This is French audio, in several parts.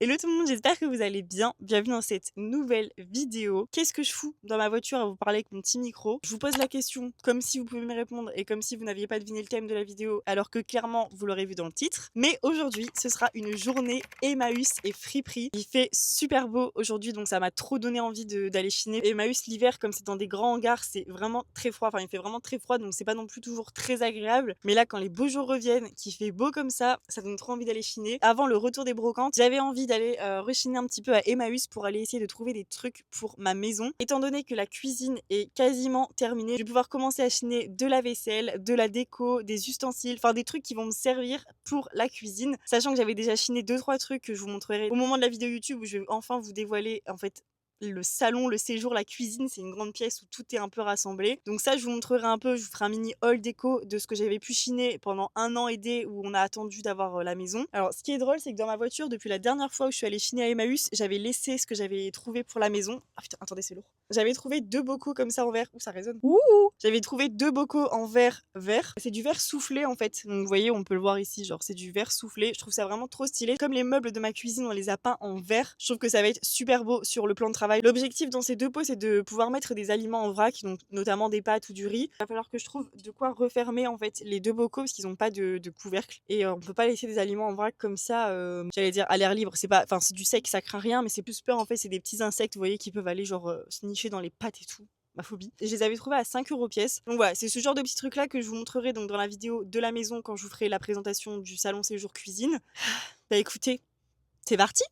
Hello tout le monde, j'espère que vous allez bien. Bienvenue dans cette nouvelle vidéo. Qu'est-ce que je fous dans ma voiture à vous parler avec mon petit micro? Je vous pose la question comme si vous pouvez me répondre et comme si vous n'aviez pas deviné le thème de la vidéo alors que clairement vous l'aurez vu dans le titre. Mais aujourd'hui, ce sera une journée Emmaüs et friperie. Il fait super beau aujourd'hui donc ça m'a trop donné envie d'aller chiner. Emmaüs l'hiver comme c'est dans des grands hangars, c'est vraiment très froid. Enfin il fait vraiment très froid donc c'est pas non plus toujours très agréable. Mais là quand les beaux jours reviennent, qu'il fait beau comme ça donne trop envie d'aller chiner. Avant le retour des brocantes, j'avais envie d'aller rechiner un petit peu à Emmaüs pour aller essayer de trouver des trucs pour ma maison. Étant donné que la cuisine est quasiment terminée, je vais pouvoir commencer à chiner de la vaisselle, de la déco, des ustensiles, enfin des trucs qui vont me servir pour la cuisine. Sachant que j'avais déjà chiné 2-3 trucs que je vous montrerai au moment de la vidéo YouTube où je vais enfin vous dévoiler en fait le salon, le séjour, la cuisine, c'est une grande pièce où tout est un peu rassemblé. Donc ça, je vous montrerai un peu, je vous ferai un mini haul déco de ce que j'avais pu chiner pendant 1 an et des où on a attendu d'avoir la maison. Alors, ce qui est drôle, c'est que dans ma voiture, depuis la dernière fois où je suis allée chiner à Emmaüs, j'avais laissé ce que j'avais trouvé pour la maison. Ah putain, attendez, c'est lourd. J'avais trouvé 2 bocaux comme ça en verre. Ouh, ça résonne. Ouh. J'avais trouvé 2 bocaux en verre vert. C'est du verre soufflé en fait. Donc vous voyez, on peut le voir ici, genre c'est du verre soufflé. Je trouve ça vraiment trop stylé. Comme les meubles de ma cuisine, on les a peints en verre. Je trouve que ça va être super beau sur le plan de travail. L'objectif dans ces 2 pots, c'est de pouvoir mettre des aliments en vrac, donc notamment des pâtes ou du riz. Il va falloir que je trouve de quoi refermer en fait les 2 bocaux parce qu'ils n'ont pas de couvercle. Et on peut pas laisser des aliments en vrac comme ça, j'allais dire à l'air libre. C'est pas, enfin c'est du sec, ça craint rien, mais c'est plus peur en fait, c'est des petits insectes, vous voyez, qui peuvent aller genre se nicher dans les pâtes et tout. Ma phobie. Et je les avais trouvés à 5 € pièce. Donc voilà, c'est ce genre de petits trucs là que je vous montrerai donc dans la vidéo de la maison quand je vous ferai la présentation du salon séjour cuisine. Bah écoutez, c'est parti.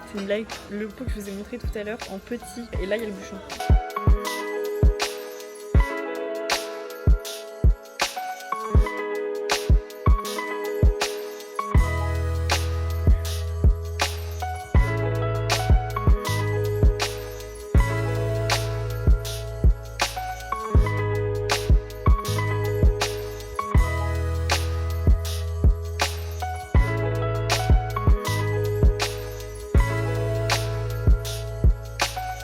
C'est une blague, le pot que je vous ai montré tout à l'heure en petit et là il y a le bouchon.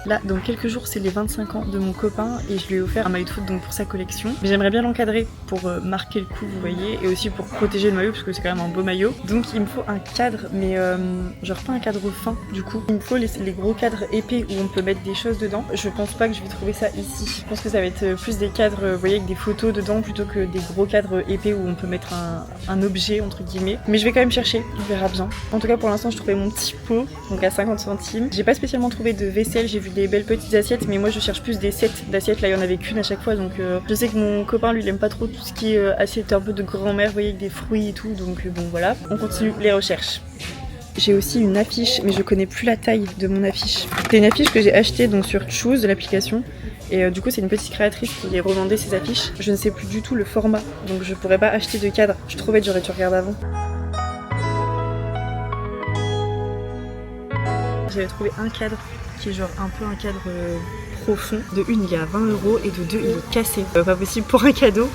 Là, dans quelques jours, c'est les 25 ans de mon copain et je lui ai offert un maillot de foot donc pour sa collection. Mais j'aimerais bien l'encadrer pour marquer le coup, vous voyez, et aussi pour protéger le maillot parce que c'est quand même un beau maillot. Donc il me faut un cadre, mais genre pas un cadre fin du coup. Il me faut les gros cadres épais où on peut mettre des choses dedans. Je pense pas que je vais trouver ça ici. Je pense que ça va être plus des cadres, vous voyez, avec des photos dedans plutôt que des gros cadres épais où on peut mettre un objet entre guillemets. Mais je vais quand même chercher, on verra bien. En tout cas pour l'instant je trouvais mon petit pot, donc à 50 centimes. J'ai pas spécialement trouvé de vaisselle, j'ai vu des belles petites assiettes, mais moi je cherche plus des sets d'assiettes. Là il y en avait qu'une à chaque fois, donc je sais que mon copain lui il aime pas trop tout ce qui est assiette un peu de grand-mère, vous voyez, avec des fruits et tout, donc bon voilà, on continue les recherches. J'ai aussi une affiche, mais je connais plus la taille de mon affiche. C'est une affiche que j'ai achetée donc sur Choose de l'application. Et du coup c'est une petite créatrice qui revendait ses affiches. Je ne sais plus du tout le format, donc je pourrais pas acheter de cadre. Je suis trop bête, j'aurais dû regarder avant. J'avais trouvé un cadre qui est genre un peu un cadre profond. De une il est à 20 € et de deux il est cassé. Pas possible pour un cadeau.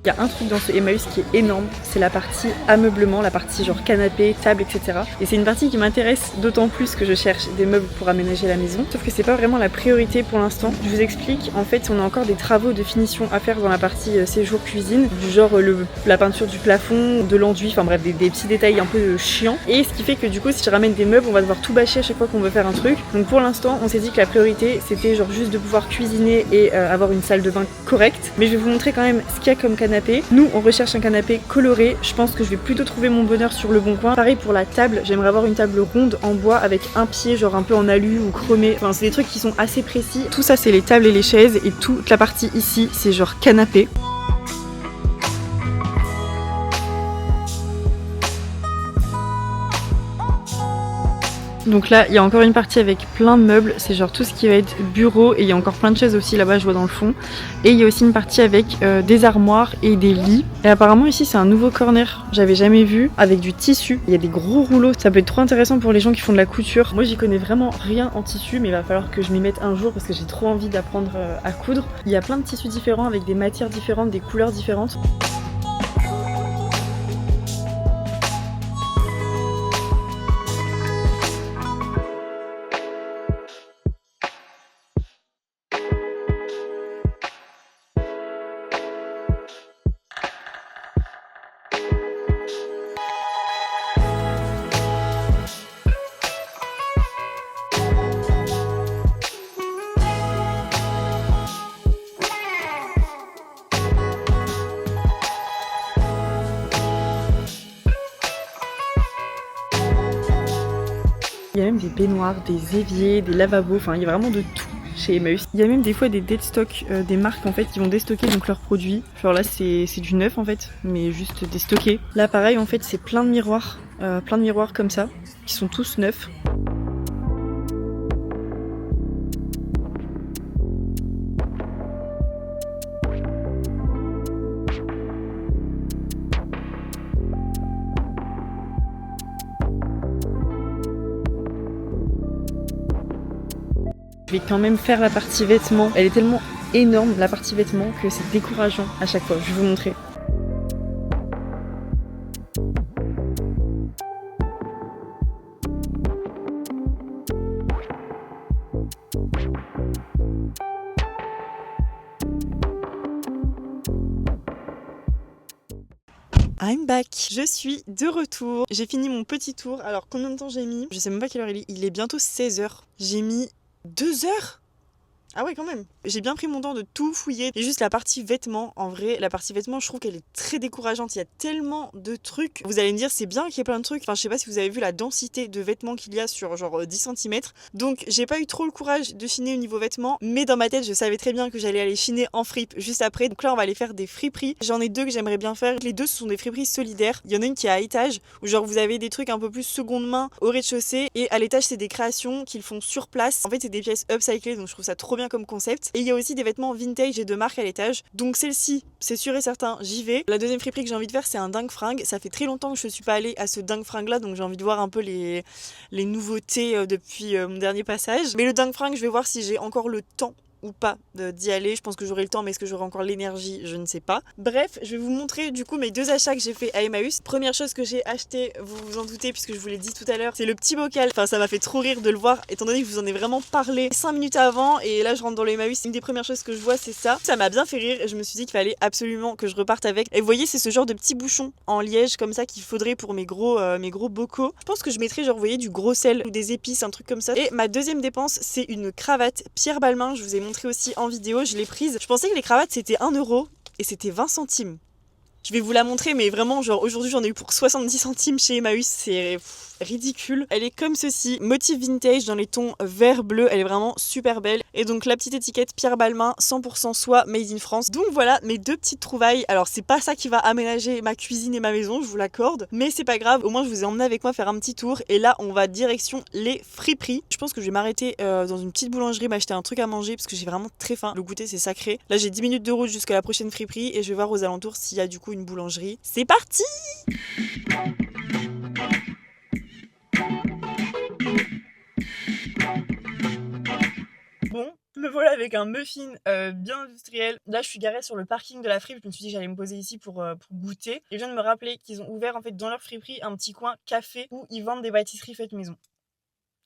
Il y a un truc dans ce Emmaüs qui est énorme, c'est la partie ameublement, la partie genre canapé, table, etc. Et c'est une partie qui m'intéresse d'autant plus que je cherche des meubles pour aménager la maison. Sauf que c'est pas vraiment la priorité pour l'instant. Je vous explique, en fait on a encore des travaux de finition à faire dans la partie séjour cuisine, du genre la peinture du plafond, de l'enduit, enfin bref des petits détails un peu chiants. Et ce qui fait que du coup si je ramène des meubles on va devoir tout bâcher à chaque fois qu'on veut faire un truc. Donc pour l'instant on s'est dit que la priorité c'était genre juste de pouvoir cuisiner et avoir une salle de bain correcte. Mais je vais vous montrer quand même ce qu'il y a comme canapé. Nous on recherche un canapé coloré, je pense que je vais plutôt trouver mon bonheur sur le bon coin. Pareil pour la table, j'aimerais avoir une table ronde en bois avec un pied genre un peu en alu ou chromé, enfin c'est des trucs qui sont assez précis. Tout ça c'est les tables et les chaises et toute la partie ici c'est genre canapé. Donc là il y a encore une partie avec plein de meubles, c'est genre tout ce qui va être bureau et il y a encore plein de chaises aussi là-bas je vois dans le fond. Et il y a aussi une partie avec des armoires et des lits. Et apparemment ici c'est un nouveau corner, j'avais jamais vu, avec du tissu. Il y a des gros rouleaux, ça peut être trop intéressant pour les gens qui font de la couture. Moi j'y connais vraiment rien en tissu mais il va falloir que je m'y mette un jour parce que j'ai trop envie d'apprendre à coudre. Il y a plein de tissus différents avec des matières différentes, des couleurs différentes. Il y a même des baignoires, des éviers, des lavabos, enfin il y a vraiment de tout chez Emmaüs. Il y a même des fois des dead stock, des marques en fait qui vont déstocker donc leurs produits. Genre là c'est du neuf en fait, mais juste déstocké. Là pareil en fait c'est plein de miroirs comme ça, qui sont tous neufs. Je vais quand même faire la partie vêtements. Elle est tellement énorme, la partie vêtements, que c'est décourageant à chaque fois. Je vais vous montrer. I'm back. Je suis de retour. J'ai fini mon petit tour. Alors combien de temps j'ai mis? Je sais même pas quelle heure il est. Il est bientôt 16 h. J'ai mis 2 heures. Ah ouais quand même. J'ai bien pris mon temps de tout fouiller. Et juste la partie vêtements, en vrai, la partie vêtements, je trouve qu'elle est très décourageante. Il y a tellement de trucs. Vous allez me dire, c'est bien qu'il y ait plein de trucs. Enfin, je sais pas si vous avez vu la densité de vêtements qu'il y a sur genre 10 cm. Donc, j'ai pas eu trop le courage de chiner au niveau vêtements. Mais dans ma tête, je savais très bien que j'allais aller chiner en fripe juste après. Donc là, on va aller faire des friperies. J'en ai deux que j'aimerais bien faire. Les deux, ce sont des friperies solidaires. Il y en a une qui est à étage, où genre vous avez des trucs un peu plus seconde main au rez-de-chaussée. Et à l'étage, c'est des créations qu'ils font sur place. En fait, c'est des pièces upcyclées. Donc, je trouve ça trop bien comme concept. Et il y a aussi des vêtements vintage et de marque à l'étage. Donc celle-ci, c'est sûr et certain, j'y vais. La deuxième friperie que j'ai envie de faire, c'est un dingue fringue. Ça fait très longtemps que je suis pas allée à ce dingue fringue là, donc j'ai envie de voir un peu les nouveautés depuis mon dernier passage. Mais le dingue fringue, je vais voir si j'ai encore le temps ou pas d'y aller. Je pense que j'aurai le temps, mais est-ce que j'aurai encore l'énergie? Je ne sais pas. Bref, je vais vous montrer du coup mes deux achats que j'ai fait à Emmaüs. Première chose que j'ai acheté, vous vous en doutez puisque je vous l'ai dit tout à l'heure, c'est le petit bocal. Enfin, ça m'a fait trop rire de le voir étant donné que je vous en ai vraiment parlé 5 minutes avant et là je rentre dans l'Emmaüs. Une des premières choses que je vois, c'est ça. Ça m'a bien fait rire et je me suis dit qu'il fallait absolument que je reparte avec. Et vous voyez, c'est ce genre de petit bouchon en liège comme ça qu'il faudrait pour mes gros bocaux. Je pense que je mettrais genre, vous voyez, du gros sel ou des épices, un truc comme ça. Et ma deuxième dépense, c'est une cravate Pierre Balmain. Je vous ai montré aussi en vidéo, je l'ai prise. Je pensais que les cravates c'était 1 € et c'était 20 centimes. Je vais vous la montrer, mais vraiment, genre aujourd'hui j'en ai eu pour 70 centimes chez Emmaüs, c'est ridicule. Elle est comme ceci, motif vintage dans les tons vert bleu, elle est vraiment super belle. Et donc la petite étiquette Pierre Balmain, 100% soie made in France. Donc voilà mes deux petites trouvailles. Alors c'est pas ça qui va aménager ma cuisine et ma maison, je vous l'accorde, mais c'est pas grave, au moins je vous ai emmené avec moi faire un petit tour. Et là on va direction les friperies. Je pense que je vais m'arrêter dans une petite boulangerie, m'acheter un truc à manger parce que j'ai vraiment très faim. Le goûter c'est sacré. Là j'ai 10 minutes de route jusqu'à la prochaine friperie et je vais voir aux alentours s'il y a du coup une boulangerie. C'est parti! Bon, me voilà avec un muffin bien industriel. Là, je suis garée sur le parking de la fripe. Je me suis dit que j'allais me poser ici pour goûter. Et je viens de me rappeler qu'ils ont ouvert en fait dans leur friperie un petit coin café où ils vendent des pâtisseries faites maison.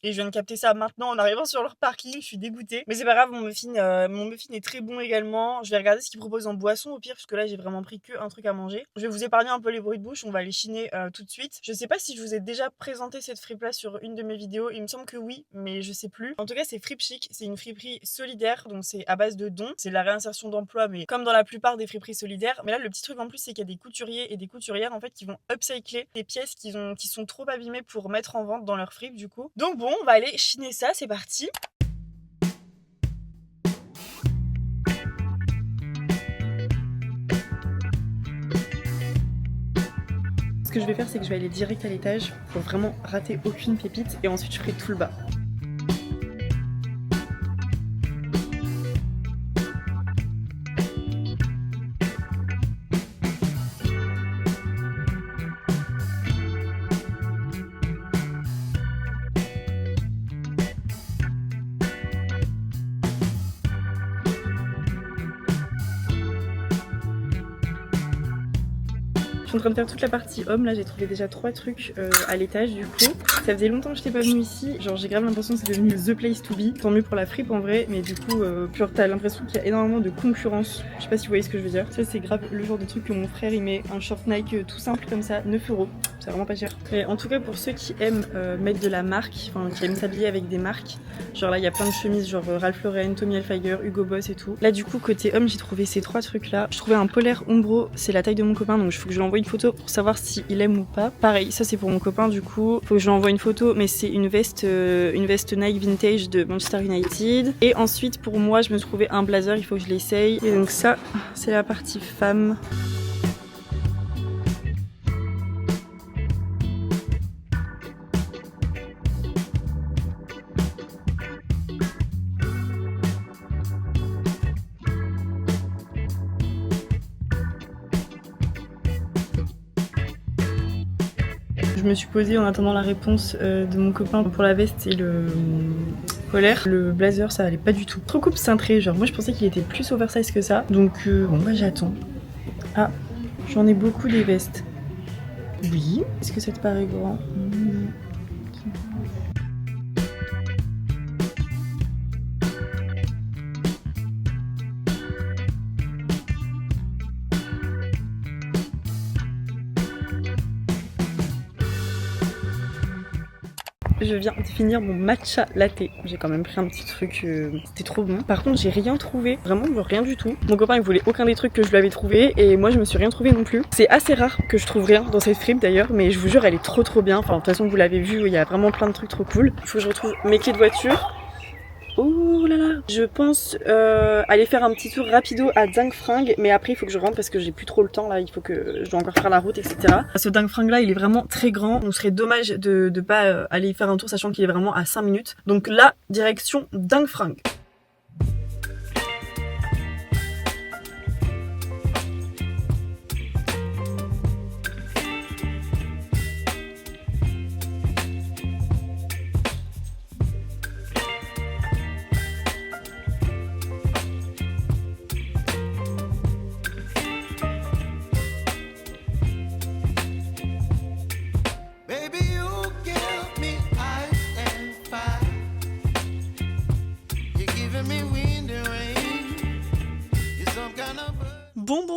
Et je viens de capter ça maintenant en arrivant sur leur parking, je suis dégoûtée. Mais c'est pas grave, mon muffin est très bon également. Je vais regarder ce qu'ils proposent en boisson au pire, parce que là j'ai vraiment pris qu'un truc à manger. Je vais vous épargner un peu les bruits de bouche, on va les chiner tout de suite. Je sais pas si je vous ai déjà présenté cette fripe là sur une de mes vidéos, il me semble que oui, mais je sais plus. En tout cas c'est Fripe Chic, c'est une friperie solidaire, donc c'est à base de dons. C'est de la réinsertion d'emploi, mais comme dans la plupart des friperies solidaires. Mais là le petit truc en plus c'est qu'il y a des couturiers et des couturières en fait qui vont upcycler des pièces qui sont trop abîmées pour mettre en vente dans leur fripe du coup. Donc bon, on va aller chiner ça, c'est parti. Ce que je vais faire, c'est que je vais aller direct à l'étage pour vraiment rater aucune pépite et ensuite je ferai tout le bas. Je suis en train de faire toute la partie homme, là j'ai trouvé déjà 3 trucs à l'étage du coup. Ça faisait longtemps que j'étais pas venue ici, genre j'ai grave l'impression que c'est devenu the place to be. Tant mieux pour la fripe en vrai, mais du coup genre t'as l'impression qu'il y a énormément de concurrence. Je sais pas si vous voyez ce que je veux dire. Ça c'est grave le genre de truc que mon frère il met, un short Nike tout simple comme ça, 9 €. C'est vraiment pas cher. Et en tout cas pour ceux qui aiment mettre de la marque, enfin qui aiment s'habiller avec des marques, genre là il y a plein de chemises genre Ralph Lauren, Tommy Hilfiger, Hugo Boss et tout. Là du coup côté homme j'ai trouvé ces 3 trucs là. Je trouvais un polaire Umbro, c'est la taille de mon copain donc il faut que je l'envoie une photo pour savoir s'il aime ou pas. Pareil, ça c'est pour mon copain du coup. Faut que je lui envoie une photo, mais c'est une veste Nike vintage de Manchester United. Et ensuite pour moi, je me trouvais un blazer, il faut que je l'essaye. Et donc ça, c'est la partie femme. Je me suis posée en attendant la réponse de mon copain pour la veste et le polaire. Le blazer, ça allait pas du tout. Trop coupe cintrée, genre moi je pensais qu'il était plus oversize que ça. Donc bon bah j'attends. Ah, j'en ai beaucoup des vestes. Oui. Est-ce que ça te paraît grand? Je viens de finir mon matcha latte. J'ai quand même pris un petit truc, c'était trop bon. Par contre, j'ai rien trouvé, vraiment rien du tout. Mon copain il voulait aucun des trucs que je lui avais trouvé et moi je me suis rien trouvé non plus. C'est assez rare que je trouve rien dans cette fripe d'ailleurs, mais je vous jure elle est trop bien. Enfin de toute façon vous l'avez vu, il y a vraiment plein de trucs trop cool. Il faut que je retrouve mes clés de voiture. Oh là là. Je pense aller faire un petit tour rapido à Dingue Fringue, mais après il faut que je rentre parce que j'ai plus trop le temps là, il faut que je dois encore faire la route, etc. Ce Dingue Fringue là il est vraiment très grand, on serait dommage de pas aller faire un tour sachant qu'il est vraiment à 5 minutes. Donc là, direction Dingue Fringue.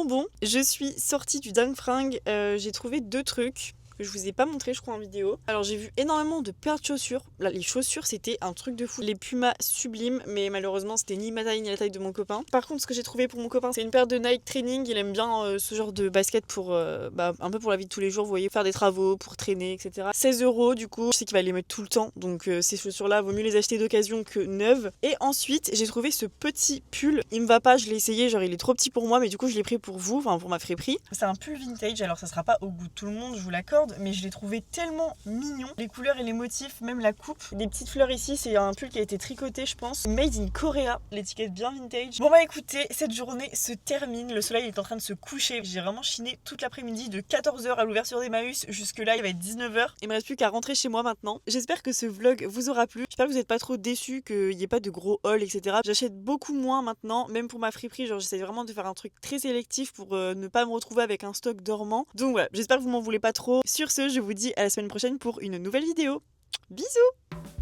Bon, je suis sortie du Dingue Fringue, j'ai trouvé 2 trucs que je vous ai pas montré je crois en vidéo. Alors j'ai vu énormément de paires de chaussures. Là les chaussures c'était un truc de fou. Les Puma sublimes, mais malheureusement c'était ni ma taille ni la taille de mon copain. Par contre ce que j'ai trouvé pour mon copain c'est une paire de Nike Training. Il aime bien ce genre de basket pour un peu pour la vie de tous les jours, vous voyez, faire des travaux, pour traîner, etc. 16 € du coup, je sais qu'il va les mettre tout le temps, donc ces chaussures là vaut mieux les acheter d'occasion que neuves. Et ensuite j'ai trouvé ce petit pull, il me va pas, je l'ai essayé, genre il est trop petit pour moi, mais du coup je l'ai pris pour vous, enfin pour ma friperie. C'est un pull vintage, alors ça sera pas au goût de tout le monde, je vous l'accorde, mais je l'ai trouvé tellement mignon. Les couleurs et les motifs, même la coupe. Des petites fleurs ici, c'est un pull qui a été tricoté, je pense. Made in Korea, l'étiquette bien vintage. Bon bah écoutez, cette journée se termine. Le soleil est en train de se coucher. J'ai vraiment chiné toute l'après-midi de 14 h à l'ouverture d'Emmaüs. Jusque là, il va être 19 h. Il me reste plus qu'à rentrer chez moi maintenant. J'espère que ce vlog vous aura plu. J'espère que vous n'êtes pas trop déçus, qu'il n'y ait pas de gros hauls, etc. J'achète beaucoup moins maintenant, même pour ma friperie. Genre, j'essaie vraiment de faire un truc très sélectif pour ne pas me retrouver avec un stock dormant. Donc voilà, j'espère que vous m'en voulez pas trop. Sur ce, je vous dis à la semaine prochaine pour une nouvelle vidéo. Bisous!